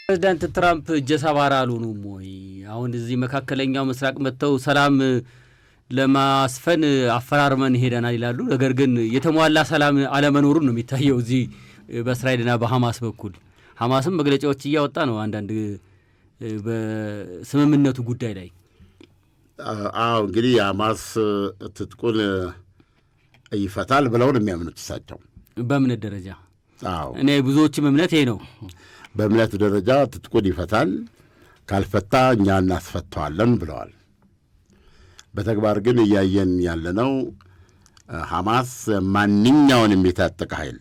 ፕሬዝዳንት ትራምፕ ጀሳባራ አሉንም ወይ አሁን እዚህ መካከለኛው ምስራቅ መጥተው ሰላም ለማስፈን አፈራርመን ሄደናል ይላሉ። ነገር ግን የተሟላ ሰላም አለመኖሩን ነው የሚታየው እዚህ በእስራኤልና በሐማስ በኩል። ሐማስም መግለጫዎች እያወጣ ነው አንዳንድ በስምምነቱ ጉዳይ ላይ። አዎ እንግዲህ ሐማስ ትጥቁን ይፈታል ብለው ነው የሚያምኑት እሳቸው። በእምነት ደረጃ አዎ እኔ ብዙዎችም እምነት ይሄ ነው። በእምነት ደረጃ ትጥቁን ይፈታል፣ ካልፈታ እኛ እናስፈታዋለን ብለዋል። በተግባር ግን እያየን ያለነው ሐማስ ማንኛውንም የታጠቀ ኃይል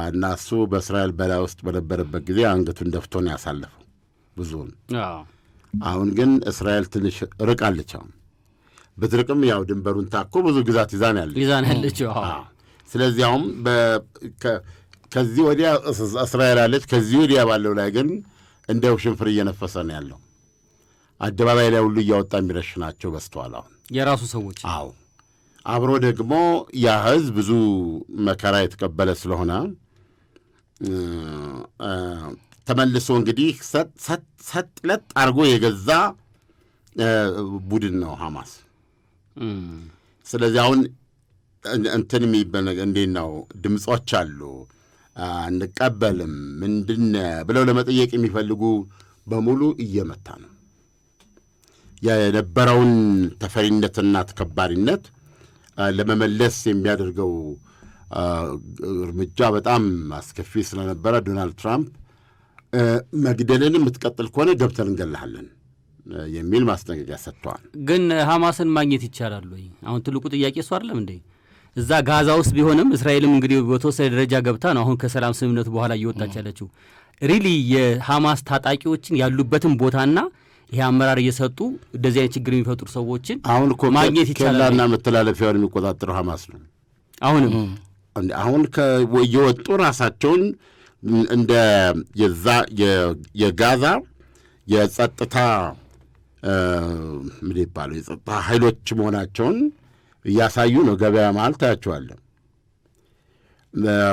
እና እሱ በእስራኤል በላይ ውስጥ በነበረበት ጊዜ አንገቱን ደፍቶ ነው ያሳለፈው ብዙውን። አሁን ግን እስራኤል ትንሽ ርቃለች። ብትርቅም ያው ድንበሩን ታኮ ብዙ ግዛት ይዛን ያለች። ስለዚህ አሁን ከዚህ ወዲያ እስራኤል አለች፣ ከዚህ ወዲያ ባለው ላይ ግን እንደው ሽንፍር እየነፈሰ ነው ያለው። አደባባይ ላይ ሁሉ እያወጣ የሚረሽናቸው በስተዋል አሁን የራሱ ሰዎች። አዎ አብሮ ደግሞ ያ ሕዝብ ብዙ መከራ የተቀበለ ስለሆነ ተመልሶ እንግዲህ ሰጥለጥ አድርጎ የገዛ ቡድን ነው ሐማስ። ስለዚህ አሁን እንትን የሚባል እንዴት ነው ድምፆች አሉ አንቀበልም ምንድን ብለው ለመጠየቅ የሚፈልጉ በሙሉ እየመታ ነው። የነበረውን ተፈሪነትና ተከባሪነት ለመመለስ የሚያደርገው እርምጃ በጣም አስከፊ ስለነበረ ዶናልድ ትራምፕ መግደልን የምትቀጥል ከሆነ ገብተን እንገላሃለን የሚል ማስጠንቀቂያ ሰጥተዋል። ግን ሐማስን ማግኘት ይቻላል ወይ? አሁን ትልቁ ጥያቄ እሱ አይደለም እንዴ? እዛ ጋዛ ውስጥ ቢሆንም እስራኤልም እንግዲህ በተወሰነ ደረጃ ገብታ ነው አሁን ከሰላም ስምምነቱ በኋላ እየወጣች ያለችው። ሪሊ የሐማስ ታጣቂዎችን ያሉበትን ቦታና ይሄ አመራር እየሰጡ እንደዚህ አይነት ችግር የሚፈጥሩ ሰዎችን አሁን እኮ ማግኘት ይቻላል። ከላና መተላለፊያውን የሚቆጣጠረው ሐማስ ነው። አሁን የወጡ ራሳቸውን እንደ የጋዛ የጸጥታ ምን ይባሉ የጸጥታ ኃይሎች መሆናቸውን እያሳዩ ነው። ገበያ መሀል ታያቸዋለህ።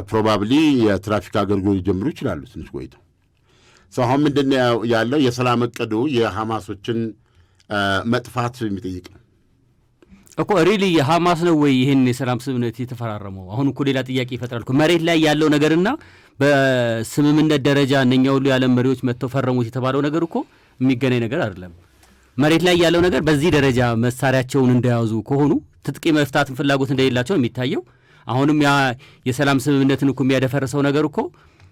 ፕሮባብሊ የትራፊክ አገልግሎት ሊጀምሩ ይችላሉ ትንሽ ቆይተው። አሁን ምንድን ነው ያለው? የሰላም እቅዱ የሐማሶችን መጥፋት የሚጠይቅ ነው እኮ። ሪሊ የሐማስ ነው ወይ ይህን የሰላም ስምምነት የተፈራረመው? አሁን እኮ ሌላ ጥያቄ ይፈጥራል እኮ። መሬት ላይ ያለው ነገርና በስምምነት ደረጃ እነኛ ሁሉ የዓለም መሪዎች መጥተው ፈረሙት የተባለው ነገር እኮ የሚገናኝ ነገር አይደለም። መሬት ላይ ያለው ነገር በዚህ ደረጃ መሳሪያቸውን እንደያዙ ከሆኑ ትጥቅ መፍታትን ፍላጎት እንደሌላቸው የሚታየው። አሁንም ያ የሰላም ስምምነትን እኮ የሚያደፈርሰው ነገር እኮ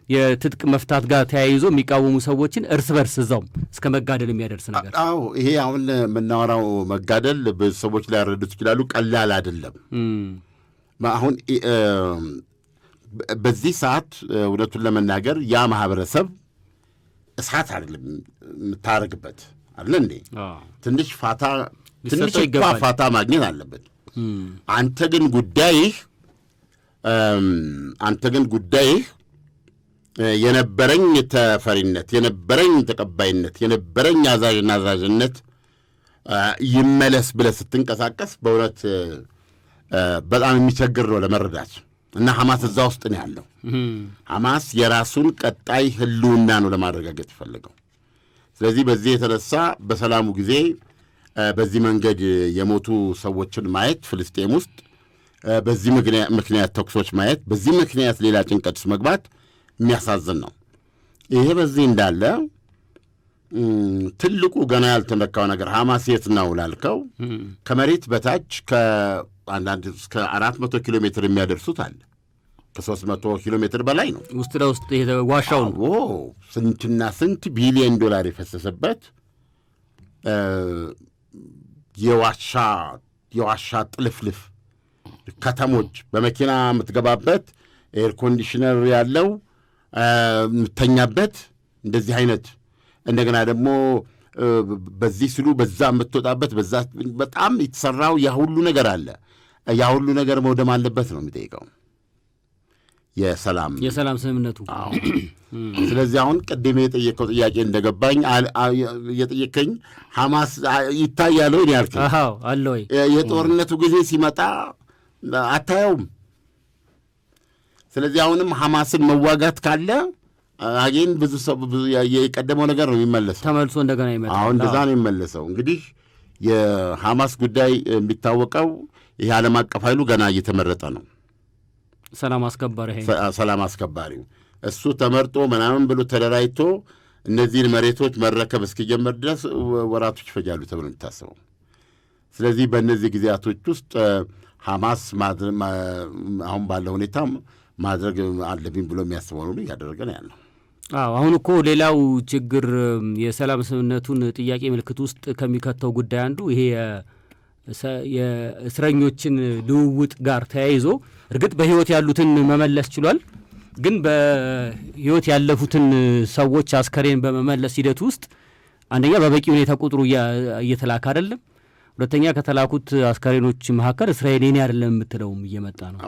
የትጥቅ መፍታት ጋር ተያይዞ የሚቃወሙ ሰዎችን እርስ በርስ እዛውም እስከ መጋደል የሚያደርስ ነገር። አዎ ይሄ አሁን የምናወራው መጋደል ብዙ ሰዎች ላይ ያረዱት ይችላሉ፣ ቀላል አይደለም። አሁን በዚህ ሰዓት እውነቱን ለመናገር ያ ማህበረሰብ እሳት አይደለም የምታረግበት አለ እንዴ? ትንሽ ፋታ ማግኘት አለበት። አንተ ግን ጉዳይህ የነበረኝ ተፈሪነት፣ የነበረኝ ተቀባይነት፣ የነበረኝ አዛዥነት ይመለስ ብለህ ስትንቀሳቀስ በእውነት በጣም የሚቸግር ነው ለመረዳት። እና ሐማስ እዛ ውስጥ ነው ያለው። ሐማስ የራሱን ቀጣይ ህልውና ነው ለማረጋገጥ የፈለገው። ስለዚህ በዚህ የተነሳ በሰላሙ ጊዜ በዚህ መንገድ የሞቱ ሰዎችን ማየት ፍልስጤም ውስጥ በዚህ ምክንያት ተኩሶች ማየት፣ በዚህ ምክንያት ሌላ ጭንቀት ውስጥ መግባት የሚያሳዝን ነው። ይሄ በዚህ እንዳለ ትልቁ ገና ያልተነካው ነገር ሐማስ የት ነው ላልከው ከመሬት በታች ከአንዳንድ እስከ 400 ኪሎ ሜትር የሚያደርሱት አለ። ከ300 ኪሎ ሜትር በላይ ነው ውስጥ ለውስጥ ዋሻው ነው። ስንትና ስንት ቢሊዮን ዶላር የፈሰሰበት የዋሻ ጥልፍልፍ ከተሞች፣ በመኪና የምትገባበት ኤር ኮንዲሽነር ያለው የምተኛበት እንደዚህ አይነት እንደገና ደግሞ በዚህ ስሉ በዛ የምትወጣበት በዛ በጣም የተሰራው ያ ሁሉ ነገር አለ። ያ ሁሉ ነገር መውደም አለበት ነው የሚጠይቀው የሰላም ስምምነቱ። ስለዚህ አሁን ቅድም የጠየቀው ጥያቄ እንደገባኝ የጠየቀኝ ሐማስ ይታያል ወይ ያልከኝ? አዎ አለ ወይ? የጦርነቱ ጊዜ ሲመጣ አታየውም። ስለዚህ አሁንም ሐማስን መዋጋት ካለ አጌን ብዙ ሰው የቀደመው ነገር ነው የሚመለሰው፣ ተመልሶ እንደገና ይመጣል። አሁን እንደዛ ነው የሚመለሰው። እንግዲህ የሐማስ ጉዳይ የሚታወቀው ይህ ዓለም አቀፍ ኃይሉ ገና እየተመረጠ ነው። ሰላም አስከባሪው እሱ ተመርጦ ምናምን ብሎ ተደራጅቶ እነዚህን መሬቶች መረከብ እስኪጀመር ድረስ ወራቶች ይፈጃሉ ተብሎ የሚታሰበው። ስለዚህ በእነዚህ ጊዜያቶች ውስጥ ሐማስ አሁን ባለው ሁኔታ ማድረግ አለብኝ ብሎ የሚያስበው ነው እያደረገ ነው ያለው። አሁን እኮ ሌላው ችግር የሰላም ስምምነቱን ጥያቄ ምልክት ውስጥ ከሚከተው ጉዳይ አንዱ ይሄ የእስረኞችን ልውውጥ ጋር ተያይዞ እርግጥ በሕይወት ያሉትን መመለስ ችሏል። ግን በሕይወት ያለፉትን ሰዎች አስከሬን በመመለስ ሂደት ውስጥ አንደኛ በበቂ ሁኔታ ቁጥሩ እየተላከ አይደለም። ሁለተኛ ከተላኩት አስከሬኖች መካከል እስራኤል የኔ አይደለም የምትለውም እየመጣ ነው።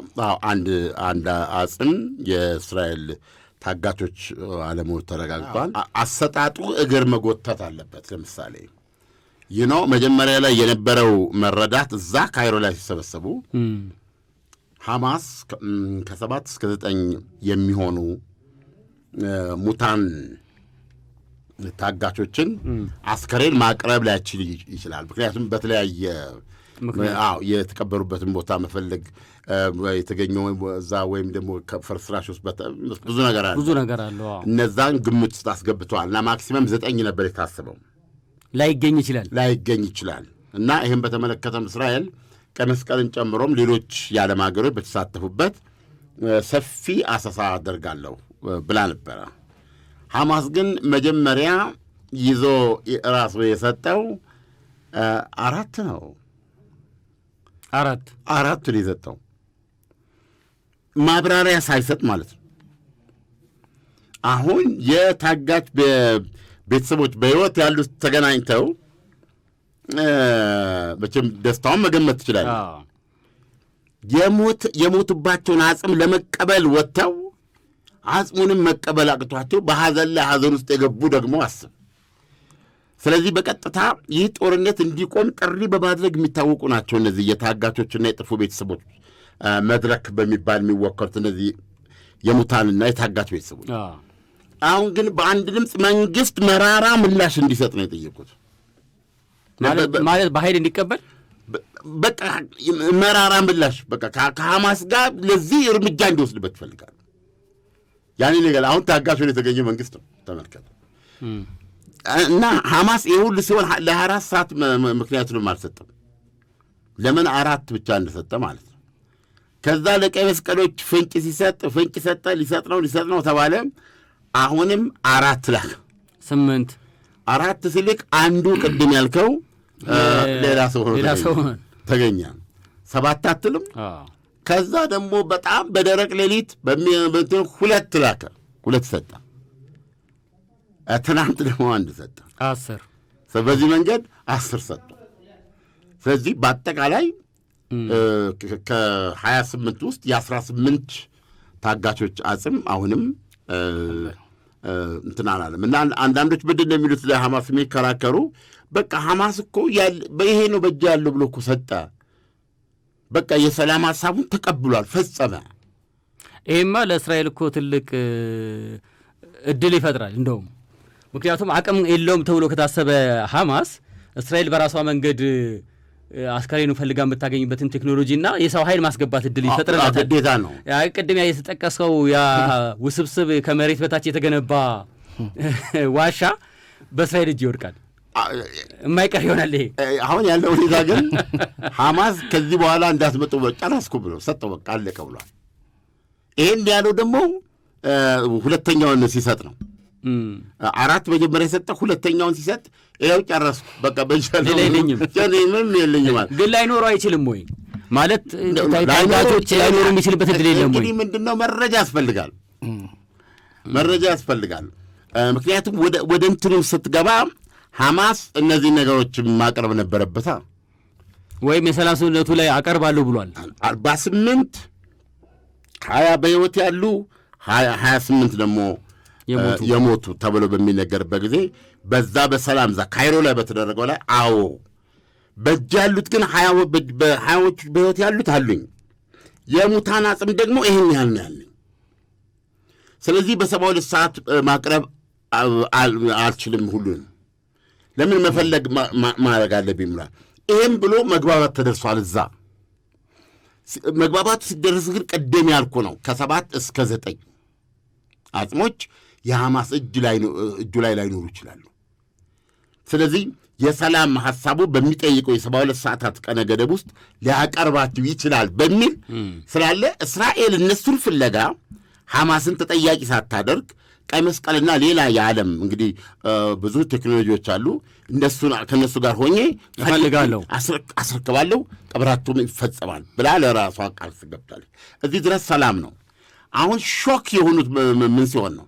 አንድ አጽም የእስራኤል ታጋቾች አለመሆኑ ተረጋግጧል። አሰጣጡ እግር መጎተት አለበት። ለምሳሌ መጀመሪያ ላይ የነበረው መረዳት እዛ ካይሮ ላይ ሲሰበሰቡ ሐማስ ከ7 እስከ 9 የሚሆኑ ሙታን ታጋቾችን አስከሬን ማቅረብ ላይችል ይችላል። ምክንያቱም በተለያየ የተቀበሩበትን ቦታ መፈለግ የተገኘው እዛ ወይም ደግሞ ከፍርስራሽ ውስጥ ብዙ ነገር አለ። እነዛን ግምት ውስጥ አስገብተዋል እና ማክሲመም 9 ነበር የታሰበው። ላይገኝ ይችላል እና ይህን በተመለከተም እስራኤል ቀይ መስቀልን ጨምሮም ሌሎች የዓለም ሀገሮች በተሳተፉበት ሰፊ አሰሳ አደርጋለሁ ብላ ነበረ። ሐማስ ግን መጀመሪያ ይዞ ራሱ የሰጠው 4 ነው። 4 የሰጠው ማብራሪያ ሳይሰጥ ማለት ነው። አሁን የታጋች ቤተሰቦች በሕይወት ያሉት ተገናኝተው መቼም ደስታውን መገመት ትችላለህ። የሞቱባቸውን አጽም ለመቀበል ወጥተው አጽሙንም መቀበል አቅቷቸው በሐዘን ላይ ሐዘን ውስጥ የገቡ ደግሞ አስብ። ስለዚህ በቀጥታ ይህ ጦርነት እንዲቆም ጥሪ በማድረግ የሚታወቁ ናቸው እነዚህ የታጋቾችና የጠፉ ቤተሰቦች መድረክ በሚባል የሚወከሉት እነዚህ የሙታንና የታጋች ቤተሰቦች። አሁን ግን በአንድ ድምፅ መንግስት መራራ ምላሽ እንዲሰጥ ነው የጠየቁት። ማለት በኃይል እንዲቀበል በቃ መራራ ምላሽ በቃ ከሐማስ ጋር ለዚህ እርምጃ እንዲወስድበት ይፈልጋሉ። ያኔ ነገር አሁን ታጋሽ ሆኖ የተገኘ መንግስት ነው ተመልከቱ። እና ሐማስ የሁሉ ሲሆን ለ24 ሰዓት ምክንያቱንም አልሰጠም። ለምን 4 ብቻ እንደሰጠ ማለት ነው። ከዛ ለቀይ መስቀሎች ፍንጭ ሰጠ። ሊሰጥ ነው ተባለ። አሁንም 4 ላክ 8 4 ሲልክ አንዱ ቅድም ያልከው ሌላ ሰው ተገኘ። 7 አትልም። ከዛ ደግሞ በጣም በደረቅ ሌሊት 2 ላከ። 2 ሰጠ። ትናንት ደግሞ 1 ሰጠ። 10 በዚህ መንገድ 10 ሰጡ። ስለዚህ በአጠቃላይ ከ28 ውስጥ የ18 ታጋቾች አጽም አሁንም እንትን አላለም። እና አንዳንዶች ምንድን ነው የሚሉት ለሐማስ የሚከራከሩ በቃ ሐማስ እኮ ይሄ ነው በእጅ ያለው ብሎ እኮ ሰጠ። በቃ የሰላም ሀሳቡን ተቀብሏል፣ ፈጸመ። ይሄማ ለእስራኤል እኮ ትልቅ እድል ይፈጥራል እንደውም። ምክንያቱም አቅም የለውም ተብሎ ከታሰበ ሐማስ እስራኤል በራሷ መንገድ አስከሬኑ ፈልጋ የምታገኝበትን ቴክኖሎጂና የሰው ኃይል ማስገባት እድል ይፈጥርላታል። ግዴታ ነው። ቅድም የተጠቀሰው ያ ውስብስብ ከመሬት በታች የተገነባ ዋሻ በእስራኤል እጅ ይወድቃል፣ የማይቀር ይሆናል። ይሄ አሁን ያለው ሁኔታ ግን ሐማስ ከዚህ በኋላ እንዳትመጡ ጨረስኩ ብሎ ሰጠው፣ በቃ አለቀ ብሏል። ይሄን ያለው ደግሞ ሁለተኛውን ሲሰጥ ነው። 4 መጀመሪያ የሰጠ ሁለተኛውን ሲሰጥ ይኸው ጨረስኩ በቃ ምንም የለኝም ማለት ግን ላይኖረው አይችልም ወይ ማለት ታጋቾች ላይኖሩ የሚችልበት እድል የለም ወይ? እንግዲህ ምንድነው መረጃ ያስፈልጋል። ምክንያቱም ወደ እንትኑ ስትገባ ሐማስ እነዚህ ነገሮች ማቅረብ ነበረበታ። ወይም የሰላም ስምምነቱ ላይ አቀርባለሁ ብሏል። 48 20 በሕይወት ያሉ 28 ደግሞ የሞቱ ተብሎ በሚነገርበት ጊዜ በዛ በሰላም ዛ ካይሮ ላይ በተደረገው ላይ አዎ በእጅ ያሉት ግን 20ዎቹ በሕይወት ያሉት አሉኝ፣ የሙታን አጽም ደግሞ ይህን ያህል ነው ያለኝ። ስለዚህ በ72 ሰዓት ማቅረብ አልችልም ሁሉንም ለምን መፈለግ ማድረግ አለብኝ ብሏል። ይህም ብሎ መግባባት ተደርሷል። እዛ መግባባቱ ሲደረስ ግን ቀደም ያልኩ ነው ከ7 እስከ 9 አጽሞች የሐማስ እጁ ላይ ላይኖሩ ይችላሉ። ስለዚህ የሰላም ሐሳቡ በሚጠይቀው የ72 ሰዓታት ቀነ ገደብ ውስጥ ሊያቀርባቸው ይችላል በሚል ስላለ እስራኤል እነሱን ፍለጋ ሐማስን ተጠያቂ ሳታደርግ ቀይ መስቀልና ሌላ የዓለም እንግዲህ ብዙ ቴክኖሎጂዎች አሉ ከነሱ ጋር ሆኜ እፈልጋለሁ አስረክባለሁ ቀብራቸውም ይፈጸማል ብላ ለራሷ ቃል ገብታለች። እዚህ ድረስ ሰላም ነው። አሁን ሾክ የሆኑት ምን ሲሆን ነው?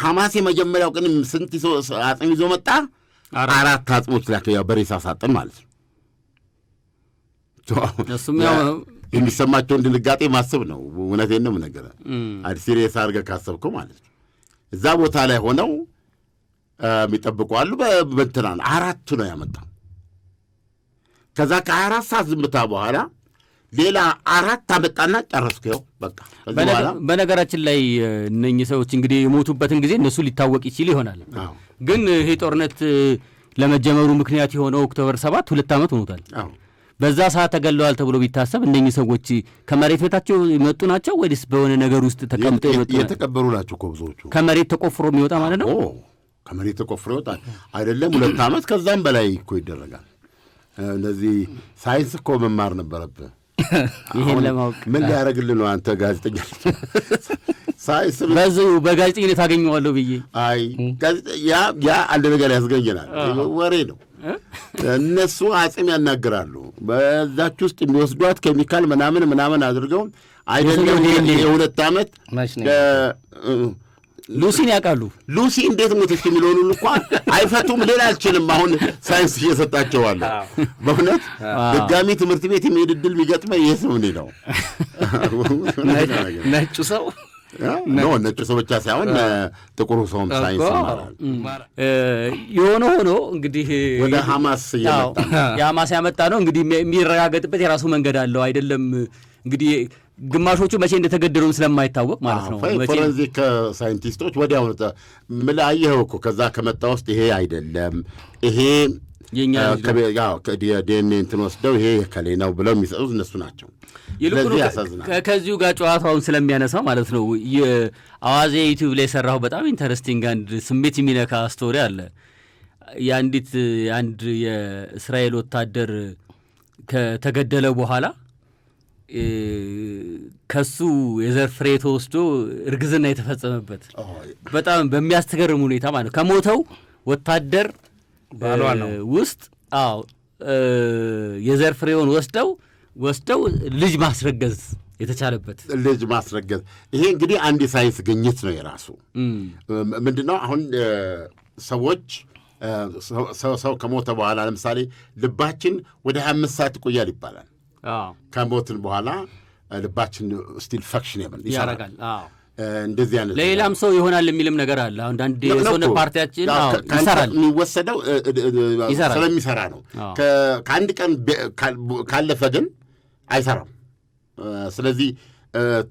ሐማስ የመጀመሪያው ቀን ስንት አጽም ይዞ መጣ? 4 አጽሞች ላከ። ያው በሬሳ ሳጥን ማለት ነው። እሱም ያው የሚሰማቸውን ድንጋጤ ማሰብ ነው። እውነቴን ነው ነገር ሲሪየስ አድርገህ ካሰብከው ማለት ነው። እዛ ቦታ ላይ ሆነው የሚጠብቁ አሉ። በእንትና 4 ነው ያመጣው። ከዛ ከ24 ሰዓት ዝምታ በኋላ ሌላ 4 አመጣና ጨረስከው በቃ። በነገራችን ላይ እነኚህ ሰዎች እንግዲህ የሞቱበትን ጊዜ እነሱ ሊታወቅ ይችል ይሆናል። ግን ይሄ ጦርነት ለመጀመሩ ምክንያት የሆነው ኦክቶበር 7 2 ዓመት ሆኖታል። በዛ ሰዓት ተገለዋል ተብሎ ቢታሰብ እነኚህ ሰዎች ከመሬት በታቸው የመጡ ናቸው ወይስ በሆነ ነገር ውስጥ ተቀምጠው የመጡ ናቸው? የተቀበሩ ናቸው እኮ ብዙዎቹ። ከመሬት ተቆፍሮ የሚወጣ ማለት ነው? ከመሬት ተቆፍሮ ይወጣል አይደለም። 2 ዓመት ከዛም በላይ እኮ ይደረጋል። እነዚህ ሳይንስ እኮ መማር ነበረብህ። ይሄን ለማወቅ ምን ሊያደርግልህ ነው አንተ ጋዜጠኛ? ሳይንስ በዚሁ በጋዜጠኝነት አገኘዋለሁ ብዬ ያ አንድ ነገር ያስገኘናል። ወሬ ነው። እነሱ አጽም ያናግራሉ። በዛች ውስጥ የሚወስዷት ኬሚካል ምናምን አድርገው አይደለም የ2 ዓመት ሉሲን ያውቃሉ። ሉሲ እንዴት ሞተች የሚለውን ሁሉ እንኳን አይፈቱም። ሌላ አልችልም። አሁን ሳይንስ እየሰጣቸዋለሁ። በእውነት ድጋሚ ትምህርት ቤት የሚሄድ ዕድል ቢገጥመ ይህ ሰው እኔ ነው። ነጩ ሰው ነጩ ሰው ብቻ ሳይሆን ጥቁሩ ሰውም ሳይንስ ይማራል። የሆነ ሆኖ እንግዲህ ወደ ሐማስ የሐማስ ያመጣ ነው እንግዲህ የሚረጋገጥበት የራሱ መንገድ አለው አይደለም። እንግዲህ ግማሾቹ መቼ እንደተገደሉም ስለማይታወቅ ማለት ነው። ፎረንዚክ ሳይንቲስቶች ወዲያው አየኸው እኮ ከዛ ከመጣ ውስጥ ይሄ አይደለም ይሄ ዲኤንኤ እንትን ወስደው ይሄ የከሌ ነው ብለው የሚሰጡት እነሱ ናቸው። ይልቁኑ ከዚሁ ጋር ጨዋታውን ስለሚያነሳው ማለት ነው የአዋዜ ዩቲዩብ ላይ የሰራው በጣም ኢንተረስቲንግ አንድ ስሜት የሚነካ ስቶሪ አለ። አንድ የእስራኤል ወታደር ከተገደለ በኋላ ከሱ የዘር ፍሬ ተወስዶ እርግዝና የተፈጸመበት በጣም በሚያስተገርም ሁኔታ ማለት ነው። ከሞተው ወታደር ውስጥ የዘር ፍሬውን ወስደው ልጅ ማስረገዝ የተቻለበት ልጅ ማስረገዝ። ይሄ እንግዲህ አንድ የሳይንስ ግኝት ነው የራሱ። ምንድነው አሁን ሰዎች ሰው ከሞተ በኋላ ለምሳሌ ልባችን ወደ 25 ሰዓት ይቆያል ይባላል። ከሞትን በኋላ ልባችን ስቲል ፈክሽኔብል ያደርጋል። እንደዚህ አይነት ለሌላም ሰው ይሆናል የሚልም ነገር አለ። አሁን አንድ የሰውነት ፓርቲያችን ይሰራል የሚወሰደው ስለሚሰራ ነው። ከአንድ ቀን ካለፈ ግን አይሰራም። ስለዚህ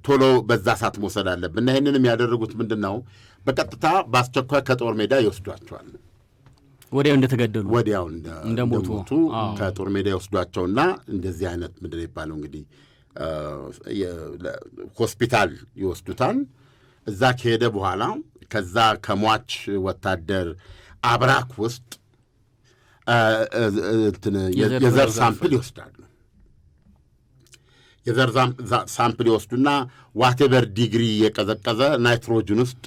ቶሎ በዛ ሰዓት መውሰድ አለብን እና ይህንንም ያደረጉት ምንድን ነው በቀጥታ በአስቸኳይ ከጦር ሜዳ ይወስዷቸዋል። ወዲያው እንደተገደሉ ወዲያው እንደሞቱ ከጦር ሜዳ ይወስዷቸውና እንደዚህ አይነት ምንድን ነው ይባለው እንግዲህ ሆስፒታል ይወስዱታል። እዛ ከሄደ በኋላ ከዛ ከሟች ወታደር አብራክ ውስጥ የዘር ሳምፕል ይወስዳሉ። የዘር ሳምፕል ይወስዱና ዋቴቨር ዲግሪ የቀዘቀዘ ናይትሮጅን ውስጥ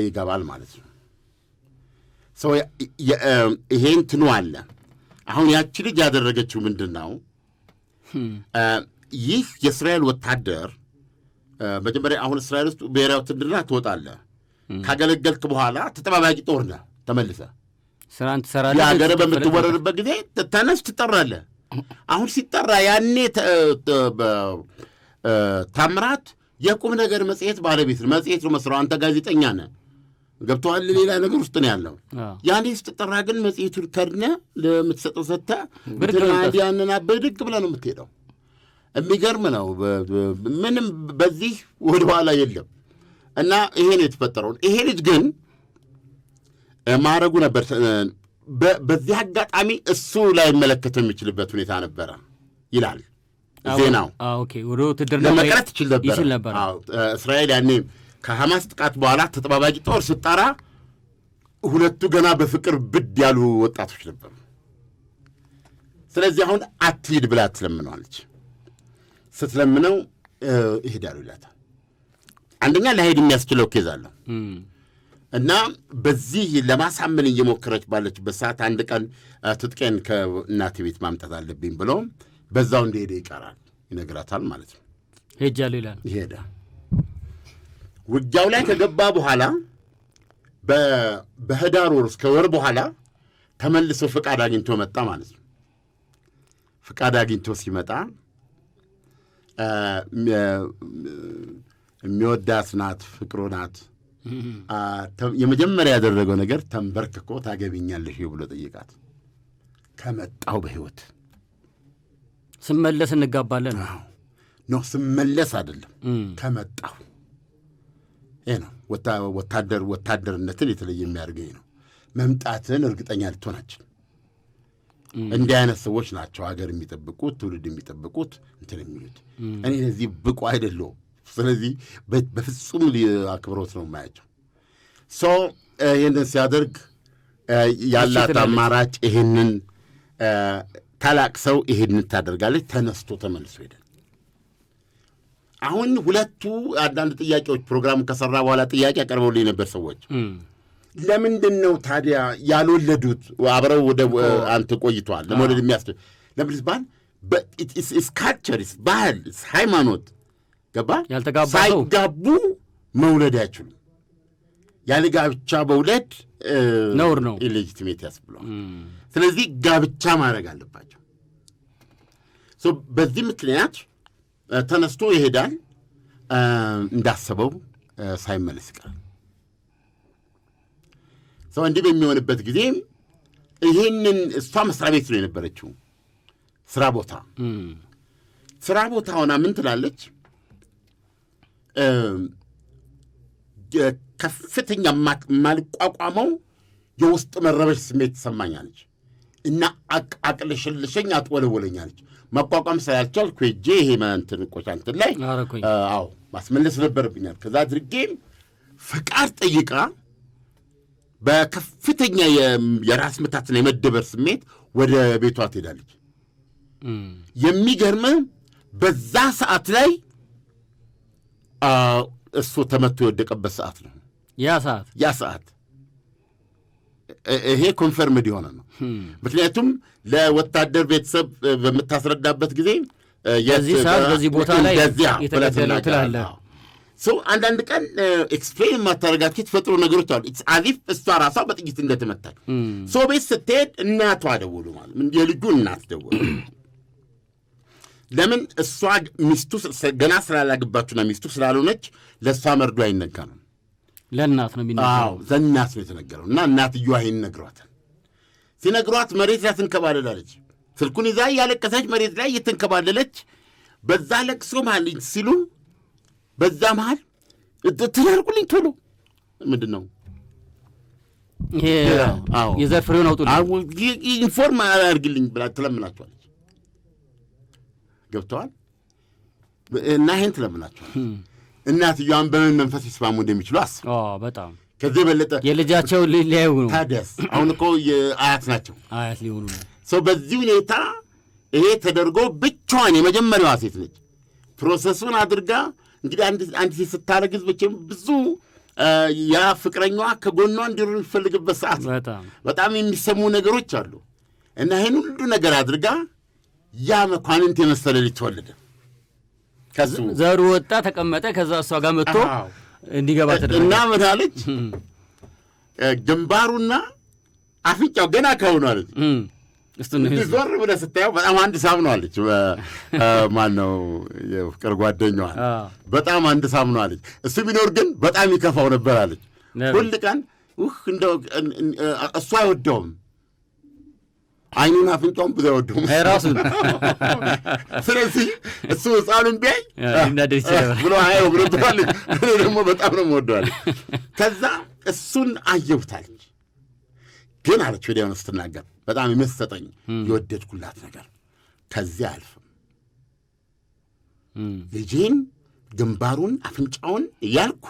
ይገባል ማለት ነው። ይሄ እንትኑ አለ። አሁን ያቺ ልጅ ያደረገችው ምንድን ነው? ይህ የእስራኤል ወታደር መጀመሪያ አሁን እስራኤል ውስጥ ብሔራዊ ውትድርና ትወጣለህ። ካገለገልክ በኋላ ተጠባባቂ ጦር ነህ። ተመልሰህ ስራን ትሰራለህ። የሀገር በምትወረድበት ጊዜ ተነስ ትጠራለህ። አሁን ሲጠራ ያኔ ታምራት የቁም ነገር መጽሔት ባለቤት ነው። መጽሔት ነው መስራው። አንተ ጋዜጠኛ ነህ። ገብቶሃል? ሌላ ነገር ውስጥ ነው ያለው። ያኔ ስትጠራ ግን መጽሔቱን ከድነህ ለምትሰጠው ሰጥተህ ያንን ብድግ ብለህ ነው የምትሄደው። የሚገርም ነው። ምንም በዚህ ወደኋላ የለም እና ይሄ ነው የተፈጠረው። ይሄ ልጅ ግን ማዕረጉ ነበር። በዚህ አጋጣሚ እሱ ላይ መለከተው የሚችልበት ሁኔታ ነበረ ይላል ዜናው። ወደ ውትድርና ለመቅረት ይችል ነበር። እስራኤል ያኔ ከሐማስ ጥቃት በኋላ ተጠባባቂ ጦር ስጠራ ሁለቱ ገና በፍቅር ብድ ያሉ ወጣቶች ነበሩ። ስለዚህ አሁን አትሂድ ብላ ትለምነዋለች። ስትለምነው ይሄዳሉ ይላታል። አንደኛ ለሄድ የሚያስችለው ኬዝ አለው እና በዚህ ለማሳመን እየሞከረች ባለችበት ሰዓት አንድ ቀን ትጥቄን ከእናቴ ቤት ማምጣት አለብኝ ብሎ በዛው እንደሄደ ይቀራል። ይነግራታል ማለት ነው። ሄጃለሁ ይላል። ይሄዳል። ውጊያው ላይ ከገባ በኋላ በህዳር ወር እስከ ወር በኋላ ተመልሶ ፍቃድ አግኝቶ መጣ ማለት ነው። ፍቃድ አግኝቶ ሲመጣ የሚወዳት ናት፣ ፍቅሩ ናት። የመጀመሪያ ያደረገው ነገር ተንበርክኮ ታገቢኛለሽ ብሎ ጠይቃት። ከመጣው በህይወት ስመለስ እንጋባለን ነው። ስመለስ አይደለም ከመጣው። ይሄ ነው ወታደርነትን የተለየ የሚያደርገኝ ነው። መምጣትን እርግጠኛ ልትሆናችን። እንዲህ አይነት ሰዎች ናቸው ሀገር የሚጠብቁት፣ ትውልድ የሚጠብቁት እንትን የሚሉት። እኔ ለዚህ ብቁ አይደለሁም። ስለዚህ በፍጹም አክብሮት ነው የማያቸው። ይህንን ሲያደርግ ያላት አማራጭ ይህንን ታላቅ ሰው ይህንን ታደርጋለች። ተነስቶ ተመልሶ ሄደ። አሁን ሁለቱ አንዳንድ ጥያቄዎች ፕሮግራሙ ከሰራ በኋላ ጥያቄ ያቀርበውልኝ ነበር ሰዎች። ለምንድን ነው ታዲያ ያልወለዱት? አብረው ወደ አንተ ቆይተዋል። ለመውለድ የሚያስችል ለምን ባል ካልቸር ባህል ሃይማኖት ገባ ሳይጋቡ መውለድ አይችሉም። ያለ ጋብቻ መውለድ ነውር ነው፣ ኢሌጂቲሜት ያስብለዋል። ስለዚህ ጋብቻ ማድረግ አለባቸው። በዚህ ምክንያት ተነስቶ ይሄዳል። እንዳሰበው ሳይመለስ ይቀራል። እንዲህ በሚሆንበት ጊዜ ይህንን እሷ መስሪያ ቤት ነው የነበረችው፣ ስራ ቦታ ሆና ምን ትላለች? ከፍተኛ ማልቋቋመው የውስጥ መረበሽ ስሜት ትሰማኛለች እና አቅልሽልሸኝ አጥወለወለኛለች። መቋቋም ስላልቻልኩ ሄጄ ይሄ እንትን ቆሻንትን ላይ ማስመለስ ነበረብኛል። ከዛ አድርጌም ፍቃድ ጠይቃ በከፍተኛ የራስ ምታትና የመደበር ስሜት ወደ ቤቷ ትሄዳለች። የሚገርም በዛ ሰዓት ላይ እሱ ተመቶ የወደቀበት ሰዓት ነው። ያ ሰዓት ይሄ ኮንፈርምድ የሆነ ነው። ምክንያቱም ለወታደር ቤተሰብ በምታስረዳበት ጊዜ የዚህ ሰዓት በዚህ ቦታ ላይ የተገደለው ትላለህ። አንዳንድ ቀን ኤክስፕሌን የማታደርጋቸው የተፈጥሮ ነገሮች አሉ። አዚፍ እሷ ራሷ በጥይት እንደተመታል። ቤት ስትሄድ እናቷ ደወሉ ማለት የልጁ እናት ደወሉ። ለምን እሷ ሚስቱ ገና ስላላገባችሁና ሚስቱ ስላልሆነች ለእሷ መርዶ አይነገርም። ለእናት ነው የሚነገረው። ለእናት ነው የተነገረው። እና እናትየዋ ይሄን ነግሯታል። ሲነግሯት መሬት ላይ ትንከባለላለች። ስልኩን ይዛ እያለቀሰች መሬት ላይ እየተንከባለለች በዛ ለቅሶ መሀል ሲሉ በዛ መሀል ትላልቁልኝ ቶሎ ምንድን ነው የዘር ፍሬውን አውጡልኝ ኢንፎርም አያርግልኝ ብላ ትለምናቸዋለች። ገብተዋል እና ይህን ትለምናቸዋል። እናትየዋን በምን መንፈስ ይስማሙ እንደሚችሉ አስብ። በጣም ከዚህ የበለጠ የልጃቸው ሊያዩ ነው። ታዲያስ አሁን እኮ የአያት ናቸው፣ አያት ሊሆኑ ነው። በዚህ ሁኔታ ይሄ ተደርጎ ብቻዋን የመጀመሪያዋ ሴት ነች። ፕሮሰሱን አድርጋ እንግዲህ አንድ ሴት ስታረግዝ መቼም ብዙ ያ ፍቅረኛዋ ከጎኗ እንዲሩ የሚፈልግበት ሰዓት በጣም የሚሰሙ ነገሮች አሉ እና ይህን ሁሉ ነገር አድርጋ ያ መኳንንት የመሰለ ልጅ ተወለደ። ከሱ ዘሩ ወጣ ተቀመጠ። ከዛ እሷ ጋር መጥቶ እንዲገባ ተደረገ እና ምን አለች? ግንባሩና አፍንጫው ገና ከሆነ አለች። ዞር ብለህ ስታየው በጣም አንድ ሳም ነው አለች። ማነው የፍቅር ጓደኛዋ በጣም አንድ ሳም ነው አለች። እሱ ቢኖር ግን በጣም ይከፋው ነበር አለች። ሁል ቀን እንደው እሱ አይወደውም አይኑን አፍንጫውን ብዙ አይወደውም ራሱን። ስለዚህ እሱ ሕፃኑን ቢያይ ሊናደድ ይችላል ብሎ አየው ብሎ ትላለች። እኔ ደግሞ በጣም ነው የምወደዋለች። ከዛ እሱን አየሁታለች። ግን አለች ወዲያውኑ ስትናገር በጣም የሚሰጠኝ የወደድኩላት ነገር ከዚያ አልፍም ልጄን ግንባሩን አፍንጫውን እያልኩ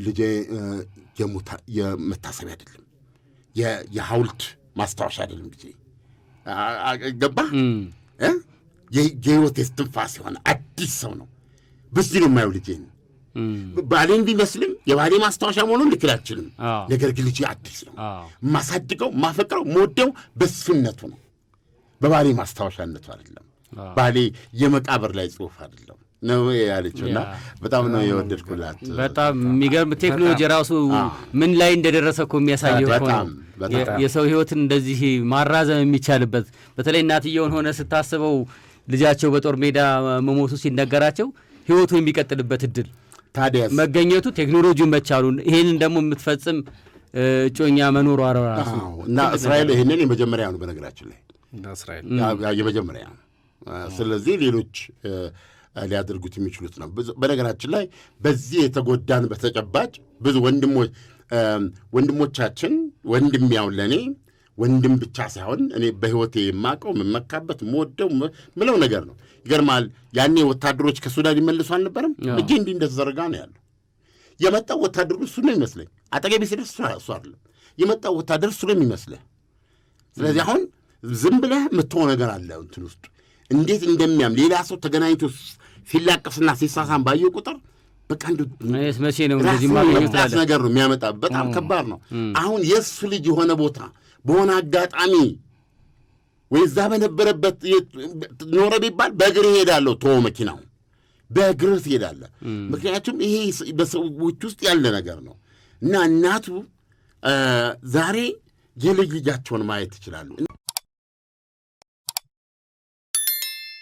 ልጄ የመታሰቢያ አይደለም የሐውልት ማስታወሻ አይደለም ልጄ ገባ የህይወት የስትንፋስ የሆነ አዲስ ሰው ነው። በዚህ ነው የማየው ልጄን። ባሌን ቢመስልም የባሌ ማስታወሻ መሆኑን ልክል አልችልም። ነገር ግን ልጄ አዲስ ነው። ማሳድገው ማፈቅረው መወደው በሱነቱ ነው፣ በባሌ ማስታወሻነቱ አይደለም። ባሌ የመቃብር ላይ ጽሑፍ አይደለም ነው ያለችውና በጣም ነው የወደድኩላት። በጣም የሚገርም ቴክኖሎጂ ራሱ ምን ላይ እንደደረሰ እኮ የሚያሳየው የሰው ህይወትን እንደዚህ ማራዘም የሚቻልበት። በተለይ እናትየውን ሆነ ስታስበው ልጃቸው በጦር ሜዳ መሞቱ ሲነገራቸው ህይወቱ የሚቀጥልበት እድል ታዲያስ መገኘቱ ቴክኖሎጂውን መቻሉን ይሄንን ደግሞ የምትፈጽም እጮኛ መኖሩ ራሱ እና እስራኤል ይሄንን የመጀመሪያ ነው በነገራችን ላይ እስራኤል የመጀመሪያ። ስለዚህ ሌሎች ሊያደርጉት የሚችሉት ነው። በነገራችን ላይ በዚህ የተጎዳን በተጨባጭ ብዙ ወንድሞቻችን ወንድም ያው ለእኔ ወንድም ብቻ ሳይሆን እኔ በህይወቴ የማውቀው የምመካበት የምወደው ምለው ነገር ነው። ይገርማል። ያኔ ወታደሮች ከሱዳን ይመልሱ አልነበረም? እጄ እንዲህ እንደተዘረጋ ነው ያለው። የመጣው ወታደሩ እሱ ነው ይመስለኝ። አጠገቤ ሲደርስ እሱ አይደለም የመጣው ወታደር እሱ ነው የሚመስለህ። ስለዚህ አሁን ዝም ብለህ የምትሆው ነገር አለ እንትን ውስጥ እንዴት እንደሚያም ሌላ ሰው ተገናኝቶ ሲላቀስና ሲሳሳም ባየው ቁጥር በቃ መቼ ነው እንደዚህ ማለት ነገር ነው የሚያመጣ። በጣም ከባድ ነው። አሁን የእሱ ልጅ የሆነ ቦታ በሆነ አጋጣሚ ወይ እዛ በነበረበት ኖረ ቢባል በእግር እሄዳለሁ ተወው መኪናው በእግር ትሄዳለህ። ምክንያቱም ይሄ በሰዎች ውስጥ ያለ ነገር ነው እና እናቱ ዛሬ የልጅ ልጃቸውን ማየት ይችላሉ።